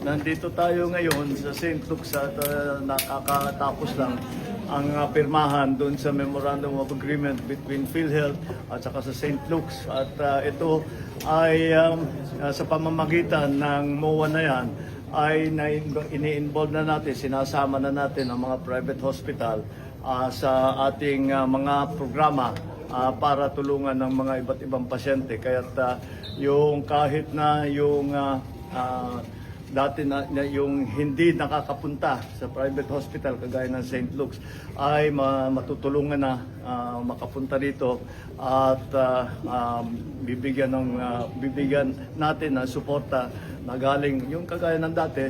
nandito tayo ngayon sa St. Luke's at nakakatapos lang ang pirmahan doon sa Memorandum of Agreement between PhilHealth at saka sa St. Luke's. At ito ay sa pamamagitan ng MOA na yan ay ini-involve na natin, sinasama na natin ang mga private hospital sa ating mga programa para tulungan ng mga iba't ibang pasyente. Kaya yung kahit na yung dati na yung hindi nakakapunta sa private hospital kagaya ng St. Luke's ay matutulungan na makapunta dito at bibigyan natin ng suporta na galing yung kagaya ng dati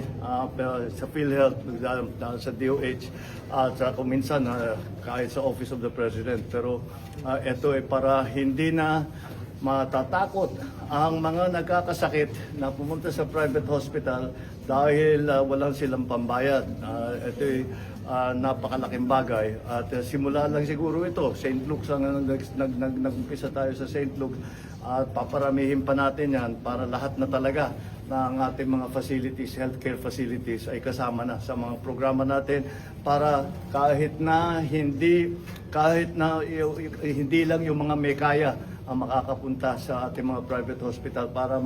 sa PhilHealth, sa DOH at kung minsan kahit sa Office of the President. Pero ito ay para hindi na matatakot ang mga nagkakasakit na pumunta sa private hospital dahil walang silang pambayad. Ito ay napakalaking bagay at simula lang siguro ito. St. Luke's ang nag-umpisa tayo sa St. Luke's at paparamihin pa natin yan para lahat na talaga ng ating mga facilities, healthcare facilities ay kasama na sa mga programa natin para kahit na hindi lang yung mga may kaya ang makakapunta sa ating mga private hospital para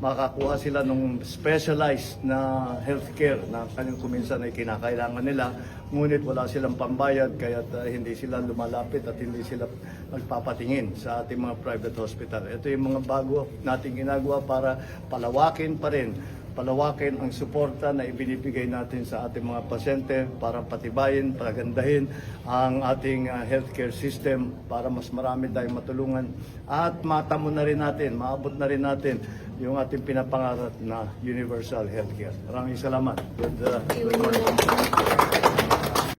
makakuha sila ng specialized na healthcare na kanyang kuminsan ay kinakailangan nila, ngunit wala silang pambayad kaya hindi sila lumalapit at hindi sila magpapatingin sa ating mga private hospital. Ito yung mga bago nating ginagawa para palawakin ang suporta na ibinibigay natin sa ating mga pasyente para patibayin, pagandahin ang ating healthcare system para mas marami tayong matulungan at maabot na rin natin yung ating pinapangarap na universal healthcare. Maraming salamat. Good morning.